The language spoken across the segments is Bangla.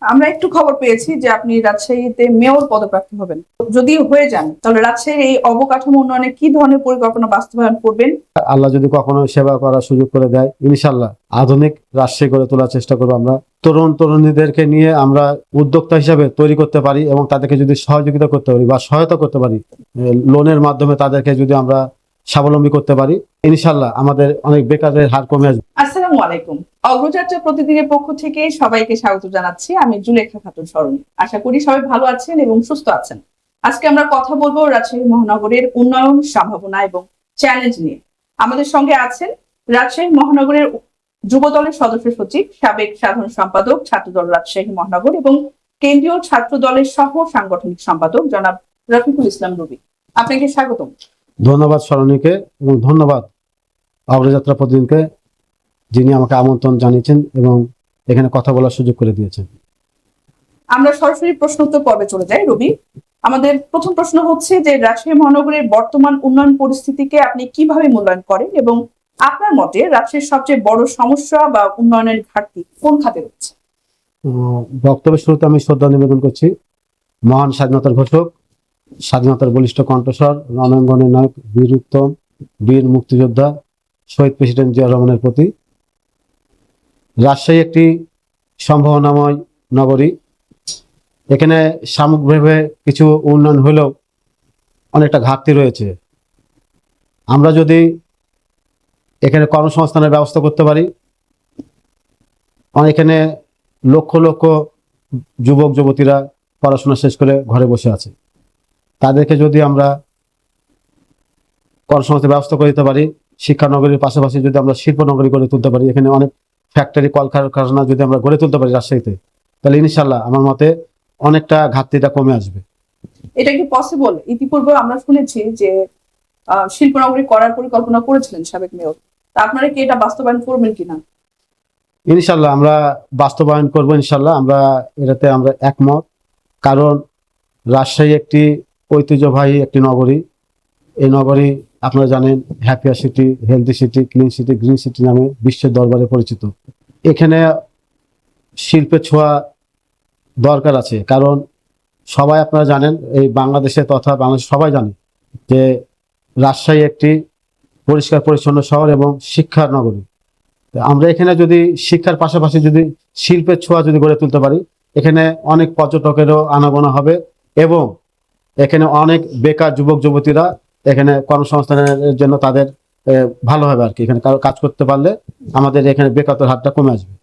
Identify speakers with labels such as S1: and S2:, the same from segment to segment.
S1: আমরা একটু খবর পেয়েছি যে আপনি রাজশাহীতে মেয়র পদপ্রার্থী হবেন। যদি হয়ে যান তাহলে রাজশাহীর এই অবকাঠামো উন্নয়নে কি ধরনের পরিকল্পনা বাস্তবায়ন করবেন?
S2: আল্লাহ যদি কখনো সেবা করার সুযোগ করে দেয়, ইনশাল্লাহ আধুনিক রাজশাহী গড়ে তোলার চেষ্টা করবো। আমরা তরুণ তরুণীদেরকে নিয়ে আমরা উদ্যোক্তা হিসাবে তৈরি করতে পারি এবং তাদেরকে যদি সহযোগিতা করতে পারি বা সহায়তা করতে পারি, লোনের মাধ্যমে তাদেরকে যদি আমরা স্বাবলম্বী করতে পারি, ইনশাল্লাহ আমাদের অনেক বেকারের হার কমে আসবে।
S1: আসসালামু আলাইকুম। অগ্রযাত্রা প্রতিদিনের পক্ষ থেকে সবাইকে স্বাগত জানাচ্ছি। আমি জুলেখা খাতুন সরণি। আশা করি সবাই ভালো আছেন এবং সুস্থ আছেন। আজকে আমরা কথা বলবো রাজশাহী মহানগরের উন্নয়ন সম্ভাবনা এবং চ্যালেঞ্জ নিয়ে। আমাদের সঙ্গে আছেন রাজশাহী মহানগরের যুব দলের সদস্য সচিব, সাবেক সাধারণ সম্পাদক, ছাত্রদল রাজশাহী মহানগর এবং কেন্দ্রীয় ছাত্র দলের সহ সাংগঠনিক সম্পাদক জনাব রফিকুল ইসলাম রুবি। আপনাকে স্বাগতম।
S2: ধন্যবাদ সরণীকে এবং ধন্যবাদ অগ্রযাত্রা প্রতিদিনকে, যিনি আমাকে আমন্ত্রণ জানিয়েছেন এবং এখানে কথা বলার সুযোগ করে দিয়েছেন।
S1: আমরা সরাসরি প্রশ্নোত্তর পর্বে চলে যাই। রবি, আমাদের প্রথম প্রশ্ন হচ্ছে যে রাজশাহী মহানগরের বর্তমান উন্নয়ন পরিস্থিতিকে আপনি কিভাবে মূল্যায়ন করেন এবং আপনার মতে রাজশাহীর সবচেয়ে বড় সমস্যা বা উন্নয়নের ঘাটতি কোন খাতে রয়েছে?
S2: বক্তব্যের শুরুতে আমি শ্রদ্ধা নিবেদন করছি মহান স্বাধীনতার ঘোষক, স্বাধীনতার বলিষ্ঠ কণ্ঠস্বর, রণাঙ্গনের নায়ক বীর উত্তম, বীর মুক্তিযোদ্ধা শহীদ প্রেসিডেন্ট জিয়া রহমানের প্রতি। রাজশাহী একটি সম্ভাবনাময় নগরী। এখানে সামগ্রিকভাবে কিছু উন্নয়ন হলেও অনেকটা ঘাটতি রয়েছে। আমরা যদি এখানে কর্মসংস্থানের ব্যবস্থা করতে পারি, এখানে লক্ষ লক্ষ যুবক যুবতীরা পড়াশোনা শেষ করে ঘরে বসে আছে, তাদেরকে যদি আমরা কর্মসংস্থানের ব্যবস্থা করে দিতে পারি, শিক্ষানগরীর পাশাপাশি যদি আমরা শিল্পনগরী গড়ে তুলতে পারি, এখানে অনেক ফ্যাক্টরি কলকারখানা যদি আমরা গড়ে তুলতে পারি রাজশাহীতে, তাহলে ইনশাল্লাহ আমার মতে অনেকটা ঘাটতিটা কমে আসবে।
S1: এটা কি পসিবল? ইতিপূর্বে আমরা শুনেছি যে শিল্পনগরী করার পরিকল্পনা করেছিলেন সাবেক মেয়র। তা আপনারা কি এটা বাস্তবায়ন করবেন কিনা?
S2: ইনশাল্লাহ আমরা বাস্তবায়ন করব, ইনশাল্লাহ আমরা এটাতে আমরা একমত। কারণ রাজশাহী একটি ঐতিহ্যবাহী একটি নগরী। এই নগরী আপনারা জানেন happier city, healthy city, clean city, green city নামে বিশ্বের দরবারে পরিচিত। এখানে শিল্পের ছোঁয়া দরকার আছে, কারণ সবাই আপনারা জানেন, এই বাংলাদেশে তথা বাংলাদেশ সবাই জানে যে রাজশাহী একটি পরিষ্কার পরিচ্ছন্ন শহর এবং শিক্ষার নগরী। আমরা এখানে যদি শিক্ষার পাশাপাশি যদি শিল্পের ছোঁয়া যদি গড়ে তুলতে পারি, এখানে অনেক পর্যটকেরও আনাগোনা হবে এবং এখানে অনেক বেকার যুবক যুবতীরা এখানে কর্মসংস্থানের জন্য তাদের ভালো হবে আর কি। এখানে কাজ করতে পারলে আমাদের এখানে বেকারত্বের হারটা কমে আসবে।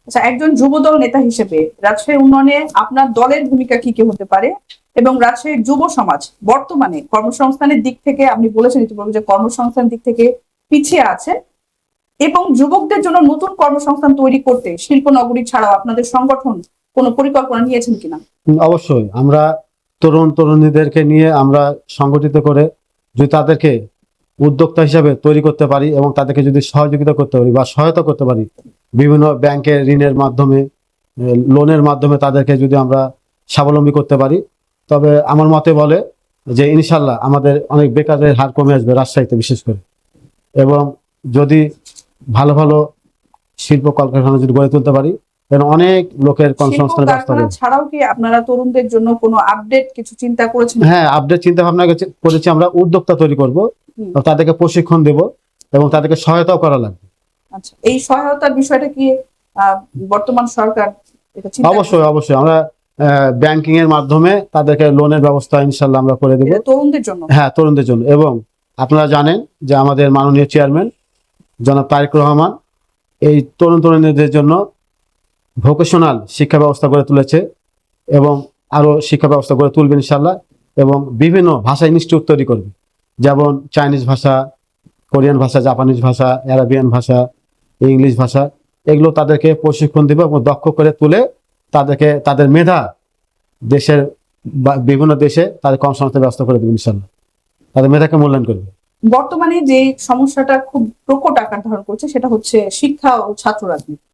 S1: আচ্ছা, একজন যুবদল নেতা হিসেবে রাজশাহীর উন্নয়নে আপনার দলের ভূমিকা কি কি হতে পারে এবং রাজশাহীর যুব সমাজ বর্তমানে কর্মসংস্থানের দিক থেকে, আপনি বলেছেন ইতিপূর্বে যে কর্মসংস্থান দিক থেকে পিছিয়ে আছে, এবং যুবকদের জন্য নতুন কর্মসংস্থান তৈরি করতে শিল্পনগরী ছাড়াও আপনাদের সংগঠন কোনো পরিকল্পনা নিয়েছেন কিনা?
S2: অবশ্যই আমরা তরুণ তরুণীদেরকে নিয়ে আমরা সংগঠিত করে যদি তাদেরকে উদ্যোক্তা হিসাবে তৈরি করতে পারি এবং তাদেরকে যদি সহযোগিতা করতে পারি বা সহায়তা করতে পারি, বিভিন্ন ব্যাংকের ঋণের মাধ্যমে, লোনের মাধ্যমে তাদেরকে যদি আমরা স্বাবলম্বী করতে পারি, তবে আমার মতে বলে যে ইনশাল্লাহ আমাদের অনেক বেকারের হার কমে আসবে রাজশাহীতে বিশেষ করে। এবং যদি ভালো ভালো শিল্প কলকারখানা যদি গড়ে তুলতে পারি, অনেক লোকের কর্মসংস্থানের ব্যবস্থা হবে।
S1: ছাড়াও কি আপনারা তরুণদের জন্য কোনো আপডেট কিছু চিন্তা করেছেন?
S2: হ্যাঁ, আপডেট চিন্তা ভাবনা করেছি। আমরা উদ্যোক্তা তৈরি করব, তাদেরকে প্রশিক্ষণ দেব এবং তাদেরকে সহায়তাও করা লাগবে।
S1: আচ্ছা, এই সহায়তার বিষয়টা কি বর্তমান সরকার এটা চিন্তা?
S2: অবশ্যই অবশ্যই আমরা ব্যাংকিং এর মাধ্যমে তাদেরকে লোনের ব্যবস্থা ইনশাল্লাহ আমরা করে দেব
S1: তরুণদের জন্য।
S2: হ্যাঁ, তরুণদের জন্য। এবং আপনারা জানেন যে আমাদের মাননীয় চেয়ারম্যান জনাব তারেক রহমান এই তরুণ তরুণীদের জন্য ভোকেশনাল শিক্ষা ব্যবস্থা গড়ে তুলেছে এবং আরো শিক্ষা ব্যবস্থা গড়ে তুলবে ইনশাল্লাহ। এবং বিভিন্ন ভাষা ইনস্টিটিউট তৈরি করবে, যেমন চাইনিজ ভাষা, কোরিয়ান ভাষা, জাপানিজ ভাষা, অ্যারাবিয়ান ভাষা, ইংলিশ ভাষা, এগুলো তাদেরকে প্রশিক্ষণ দেবে এবং দক্ষ করে তুলে তাদেরকে তাদের মেধা দেশের বিভিন্ন দেশে তাদের কর্মসংস্থানের ব্যবস্থা করে দেবে ইনশাল্লাহ। তাদের মেধাকে মূল্যায়ন করবে।
S1: বর্তমানে যে সমস্যাটা খুব প্রকট আকার ধারণ করছে সেটা হচ্ছে শিক্ষা ও ছাত্র রাজনীতি।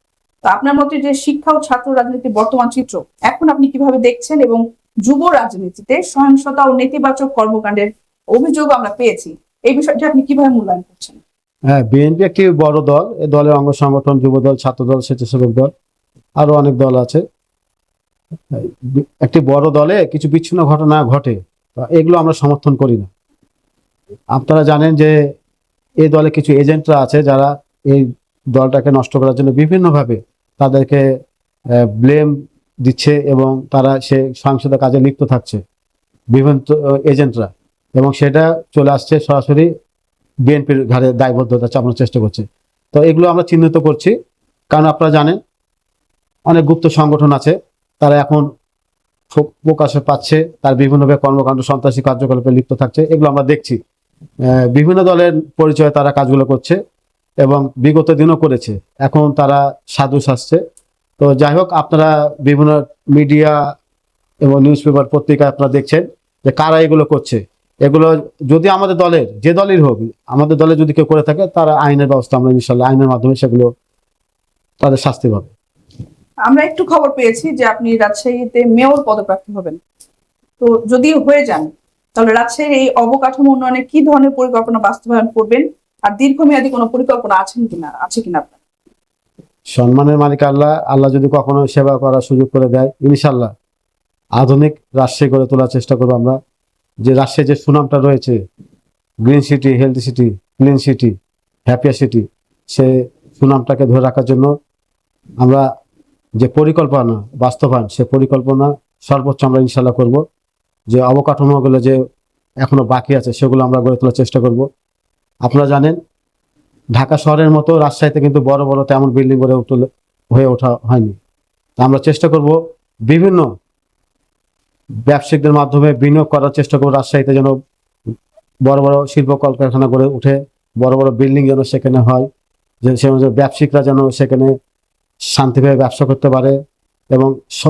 S1: তো আপনার মতে যে শিক্ষা ও ছাত্র রাজনীতির বর্তমান চিত্র এখন আপনি কিভাবে দেখছেন, এবং যুব রাজনীতিতে সহিংসতা ও নেতিবাচক কর্মকাণ্ডের অভিযোগ আমরা পেয়েছি, এই বিষয়টি আপনি কিভাবে মূল্যায়ন করছেন?
S2: হ্যাঁ, বিএনপি একটি বড় দল। এই দলের অঙ্গ সংগঠন যুব দল, ছাত্র দল, স্বেচ্ছাসেবক দল, আরো অনেক দল আছে। একটি বড় দলে কিছু বিচ্ছিন্ন ঘটনা ঘটে, এগুলো আমরা সমর্থন করি না। আপনারা জানেন যে এই দলে কিছু এজেন্টরা আছে যারা এই দলটাকে নষ্ট করার জন্য বিভিন্নভাবে তাদেরকে ব্লেম দিচ্ছে এবং তারা সে সহিংসতা কাজে লিপ্ত থাকছে বিভিন্ন এজেন্টরা, এবং সেটা চলে আসছে সরাসরি বিএনপির ঘাড়ে দায়বদ্ধতা চাপানোর চেষ্টা করছে। তো এগুলো আমরা চিহ্নিত করছি, কারণ আপনারা জানেন অনেক গুপ্ত সংগঠন আছে, তারা এখন প্রকাশে পাচ্ছে, তার বিভিন্নভাবে কর্মকাণ্ড সন্ত্রাসী কার্যকলাপে লিপ্ত থাকছে, এগুলো আমরা দেখছি। বিভিন্ন দলের পরিচয়ে তারা কাজগুলো করছে এবং বিগত দিনও করেছে, এখন তারা সাধু সাজছে। তো যাই হোক, আপনারা বিভিন্ন মিডিয়া এবং নিউজ পেপার পত্রিকায় আপনারা দেখছেন যে কারা এগুলো করছে। এগুলো যদি আমাদের দলের যে দলের হোক, আমাদের দলে যদি কেউ করে থাকে, তারা আইনের ব্যবস্থা, আমরা ইনশাল্লাহ আইনের মাধ্যমে সেগুলো তাদের শাস্তি পাবে।
S1: আমরা একটু খবর পেয়েছি যে আপনি রাজশাহীতে মেয়র পদপ্রার্থী হবেন। তো যদি হয়ে যান, তাহলে রাজশাহীর এই অবকাঠামো উন্নয়নে কি ধরনের পরিকল্পনা বাস্তবায়ন করবেন, আর দীর্ঘমেয়াদী কোনো পরিকল্পনা আছে কিনা আপনার?
S2: সম্মানের মালিক আল্লাহ, আল্লাহ যদি কখনো সেবা করার সুযোগ করে দেয়, ইনশাল্লাহ আধুনিক রাজশাহী গড়ে তোলার চেষ্টা করবো আমরা। যে রাজশাহী যে সুনামটা রয়েছে, green city, healthy city, clean city, happier city, সে সুনামটাকে ধরে রাখার জন্য আমরা যে পরিকল্পনা বাস্তবায়ন, সে পরিকল্পনা সর্বোচ্চ আমরা ইনশাল্লাহ করব। যে অবকাঠামোগুলো যে এখনো বাকি আছে সেগুলো আমরা গড়ে তোলার চেষ্টা করব। আপনারা জানেন ঢাকা শহরের মতো রাজশাহীতে কিন্তু বড় বড় তেমন বিল্ডিং হয়ে ওঠা হয়নি। তা আমরা চেষ্টা করব বিভিন্ন ব্যবসায়িকদের মাধ্যমে বিনিয়োগ করার চেষ্টা করব রাজশাহীতে, যেন বড় বড় শিল্প কলকারখানা গড়ে উঠে, বড় বড় বিল্ডিং যেন সেখানে হয়, যে সে অনুযায়ী ব্যবসায়িকরা যেন সেখানে শান্তিভাবে ব্যবসা করতে পারে, এবং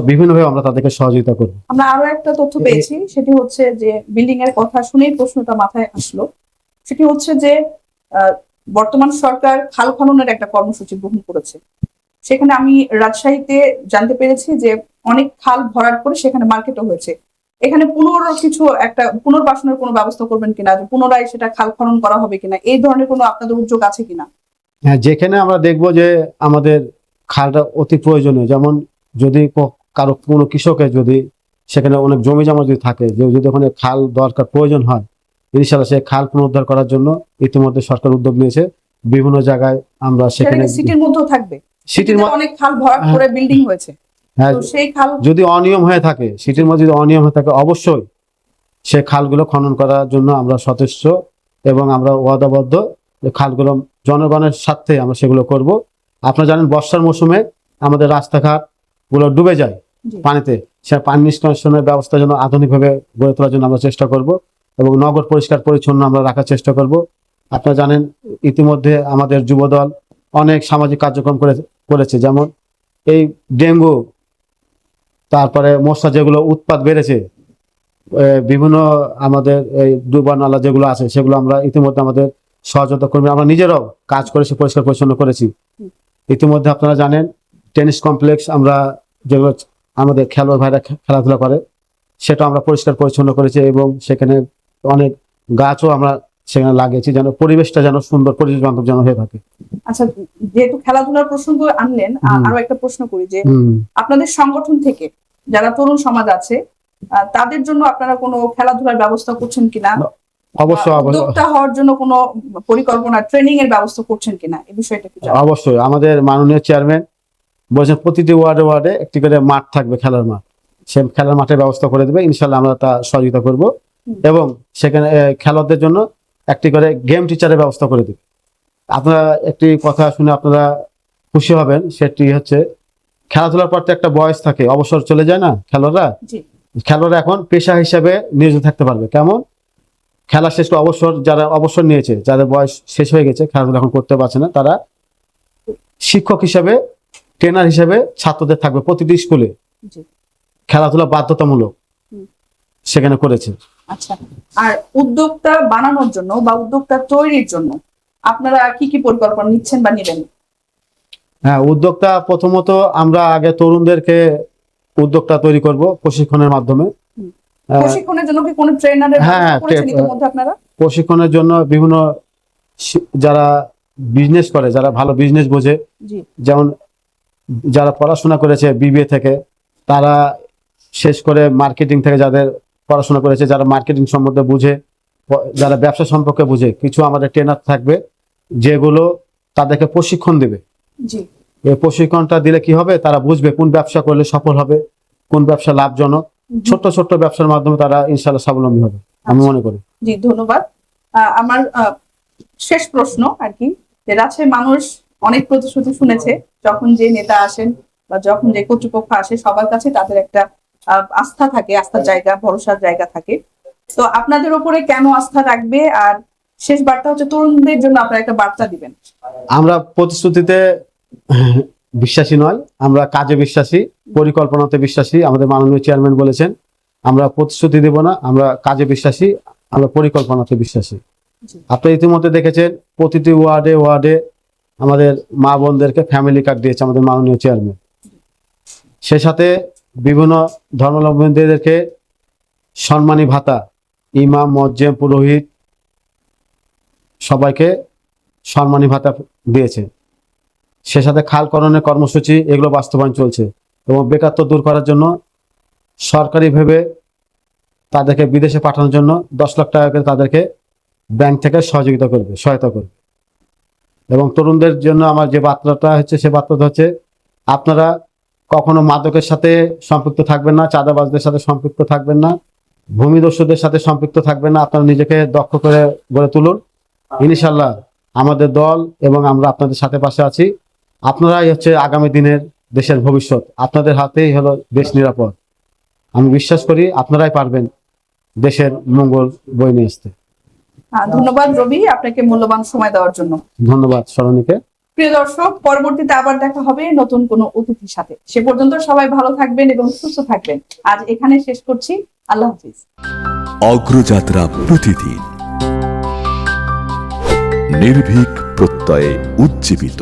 S2: বিভিন্নভাবে আমরা তাদেরকে সহযোগিতা করব।
S1: আমরা আরো একটা তথ্য পেয়েছি, সেটি হচ্ছে যে বিল্ডিং এর কথা শুনেই প্রশ্নটা মাথায় আসলো। সেটি হচ্ছে যে বর্তমান সরকার খাল খননের একটা কর্মসূচি গ্রহণ করেছে। সেখানে আমি রাজশাহীতে জানতে পেরেছি যে অনেক খাল ভরাট করে সেখানে মার্কেটও হয়েছে। এখানে একটা পুনর্বাসনের কোনো ব্যবস্থা করবেন কিনা, যে পুনরায় সেটা খাল খনন করা হবে কিনা, এই ধরনের কোনো আপনাদের উদ্যোগ আছে কিনা?
S2: হ্যাঁ, যেখানে আমরা দেখব যে আমাদের খালটা অতি প্রয়োজনীয়, যেমন যদি কারো কোনো কৃষকের যদি সেখানে অনেক জমি জমা যদি থাকে, যে যদি ওখানে খাল দরকার প্রয়োজন হয়, ইনশাআল্লাহ সেই খাল পুনরুদ্ধার করার জন্য ইতিমধ্যে সরকার উদ্যোগ নিয়েছে। বিভিন্ন জায়গায় আমরা সেখানে
S1: সিটির মধ্যেও থাকবে,
S2: সিটির
S1: অনেক খাল ভরাট করে বিল্ডিং হয়েছে।
S2: হ্যাঁ,
S1: তো সেই খাল
S2: যদি অনিয়ম হয়ে থাকে, সিটির মধ্যে যদি অনিয়ম হয়ে থাকে, অবশ্যই সে খালগুলো খনন করার জন্য আমরা সচেষ্ট এবং আমরা ওয়াদাবদ্ধ যে খালগুলো জনগণের স্বার্থে আমরা সেগুলো করব। আপনারা জানেন বর্ষার মৌসুমে আমাদের রাস্তাঘাট গুলো ডুবে যায় পানিতে, সে পানি নিষ্কাশনের ব্যবস্থা যেন আধুনিকভাবে গড়ে তোলার জন্য আমরা চেষ্টা করব এবং নগর পরিষ্কার পরিচ্ছন্ন আমরা রাখার চেষ্টা করব। আপনারা জানেন ইতিমধ্যে আমাদের যুবদল অনেক সামাজিক কার্যক্রম করেছে, যেমন এই ডেঙ্গু, তারপরে মশা যেগুলো উৎপাত বেড়েছে, বিভিন্ন আমাদের এই ডুবা নালা যেগুলো আছে সেগুলো আমরা ইতিমধ্যে আমাদের সহযোগিতা কর্মী আমরা নিজেরাও কাজ করেছি, পরিষ্কার পরিচ্ছন্ন করেছি। ইতিমধ্যে আপনারা জানেন টেনিস কমপ্লেক্স আমরা যেগুলো আমাদের খেলোয়াড় ভাইরা খেলাধুলা করে, সেটা আমরা পরিষ্কার পরিচ্ছন্ন করেছি এবং সেখানে অনেক গাছও আমরা সেখানে লাগিয়েছি, যেন পরিবেশটা যেন সুন্দর, পরিবেশ বান্ধব যেন হয়ে থাকে।
S1: আচ্ছা, যেহেতু খেলাধুলার প্রসঙ্গ আনলেন, আরো একটা প্রশ্ন করি যে আপনাদের সংগঠন থেকে যারা তরুণ সমাজ আছে তাদের জন্য আপনারা কোনো খেলাধুলার ব্যবস্থা করছেন কিনা?
S2: অবশ্যই
S1: উদ্যোক্তা হওয়ার জন্য কোনো পরিকল্পনা, ট্রেনিং এর ব্যবস্থা করছেন কিনা, এই বিষয়টা কি?
S2: অবশ্যই আমাদের মাননীয় চেয়ারম্যান বলছেন প্রতিটি ওয়ার্ডে ওয়ার্ডে একটি করে মাঠ থাকবে, খেলার মাঠ, সে খেলার মাঠের ব্যবস্থা করে দেবে, ইনশাল্লাহ আমরা তা সহযোগিতা করব এবং সেখানে খেলোয়াড়দের জন্য একটি করে গেম টিচারের ব্যবস্থা করে দেবে। আপনারা একটি কথা শুনে আপনারা খুশি হবেন, সেটি হচ্ছে খেলাধুলার পর তো একটা বয়স থাকে, অবসর চলে যায় না খেলোয়াড়রা এখন পেশা হিসেবে নিয়োজিত থাকতে পারবে। কেমন? খেলা শেষ করে যারা অবসর নিয়েছে, যাদের বয়স শেষ হয়ে গেছে, খেলাধুলা এখন করতে পারছে না, তারা শিক্ষক হিসেবে, ট্রেনার হিসেবে ছাত্রদের থাকবে প্রতিটি স্কুলে, খেলাধুলা বাধ্যতামূলক সেখানে করেছে।
S1: আচ্ছা, আর উদ্যোক্তা বানানোর জন্য বা উদ্যোক্তা তৈরির জন্য আপনারা কি কি পরিকল্পনা নিচ্ছেন বা নেবেন?
S2: হ্যাঁ, উদ্যোক্তা প্রথমত আমরা আগে তরুণদেরকে উদ্যোক্তা তৈরি করব প্রশিক্ষণের মাধ্যমে।
S1: প্রশিক্ষণের জন্য কি কোনো ট্রেনারের ব্যবস্থা করেছেন ইতিমধ্যে আপনারা?
S2: প্রশিক্ষণের জন্য বিভিন্ন যারা বিজনেস করে, যারা ভালো বিজনেস বোঝে, যেমন যারা পড়াশোনা করেছে বিবিএ থেকে, তারা শেষ করে মার্কেটিং থেকে যাদের পড়াশোনা করেছে, যারা মার্কেটিং সম্বন্ধে বুঝে, যারা ব্যবসা সম্পর্কে বুঝে, কিছু আমাদের ট্রেনার থাকবে যেগুলো তাদেরকে প্রশিক্ষণ দেবে।
S1: জি
S2: এই প্রশিক্ষণটা দিলে কি হবে, তারা বুঝবে কোন ব্যবসা করলে সফল হবে, কোন ব্যবসা লাভজনক। ছোট্ট ছোট্ট ব্যবসার মাধ্যমে তারা ইনশাআল্লাহ স্বাবলম্বী হবে আমি মনে করি।
S1: জি ধন্যবাদ। আমার শেষ প্রশ্ন আর কি, যে রাজশাহী মানুষ অনেক প্রতিশ্রুতি শুনেছে, যখন যে নেতা আসেন বা যখন যে কর্তৃপক্ষ আসে সবার কাছে তাদের একটা আস্থা থাকে, আস্থার জায়গা, ভরসার জায়গা থাকে। তো আপনাদের উপরে কেন আস্থা রাখবে? আর শেষ বার্তা হচ্ছে তরুণদের জন্য আপনারা একটা বার্তা দিবেন।
S2: আমরা প্রতিশ্রুতিতে বিশ্বাসী নয়, আমরা কাজে বিশ্বাসী, পরিকল্পনাতে বিশ্বাসী। আমাদের মাননীয় চেয়ারম্যান বলেছেন আমরা প্রতিশ্রুতি দেব না, আমরা কাজে বিশ্বাসী, আমরা পরিকল্পনাতে বিশ্বাসী। আপনারা ইতিমধ্যে দেখেছেন প্রতিটি ওয়ার্ডে ওয়ার্ডে আমাদের মা বোনদেরকে ফ্যামিলি কার্ড দিয়েছে আমাদের মাননীয় চেয়ারম্যান। সে সাথে বিভিন্ন ধর্মাবলম্বীদেরকে সম্মানী ভাতা, ইমাম, মুয়াজ্জিম, পুরোহিত সবাইকে সম্মানী ভাতা দিয়েছে। সে সাথে খালকরণের কর্মসূচি এগুলো বাস্তবায়ন চলছে, এবং বেকারত্ব দূর করার জন্য সরকারিভাবে তাদেরকে বিদেশে পাঠানোর জন্য 10 লাখ টাকা করে তাদেরকে ব্যাংক থেকে সহযোগিতা করবে, সহায়তা করবে। এবং তরুণদের জন্য আমার যে বার্তাটা হচ্ছে, সে বার্তাটা হচ্ছে আপনারা কখনো মাদকের সাথে সম্পৃক্ত থাকবেন না, চাঁদাবাজদের সাথে সম্পৃক্ত থাকবেন না, ভূমিদস্যুদের সাথে সম্পৃক্ত থাকবেন না। আপনারা নিজেকে দক্ষ করে গড়ে তুলুন। ইনশাআল্লাহ আমাদের দল এবং আমরা আপনাদের সাথে পাশে আছি। আপনারাই হচ্ছে আগামী দিনের দেশের ভবিষ্যৎ, আপনাদের হাতেই হলো দেশ নিরাপদ। আমি বিশ্বাস করি আপনারাই পারবেন দেশের মঙ্গল বয়ে নিয়ে আসতে।
S1: ধন্যবাদ রবি, আপনাকে মূল্যবান সময় দেওয়ার জন্য।
S2: ধন্যবাদ সরণীকে।
S1: প্রিয় দর্শক, পরবর্তীতে আবার দেখা হবে নতুন কোনো অতিথির সাথে। সে পর্যন্ত সবাই ভালো থাকবেন এবং সুস্থ থাকবেন। আজ এখানে শেষ করছি। আল্লাহ হাফিজ।
S3: অগ্রযাত্রা প্রতিদিন, নির্ভীক প্রত্যয়ে উজ্জীবিত।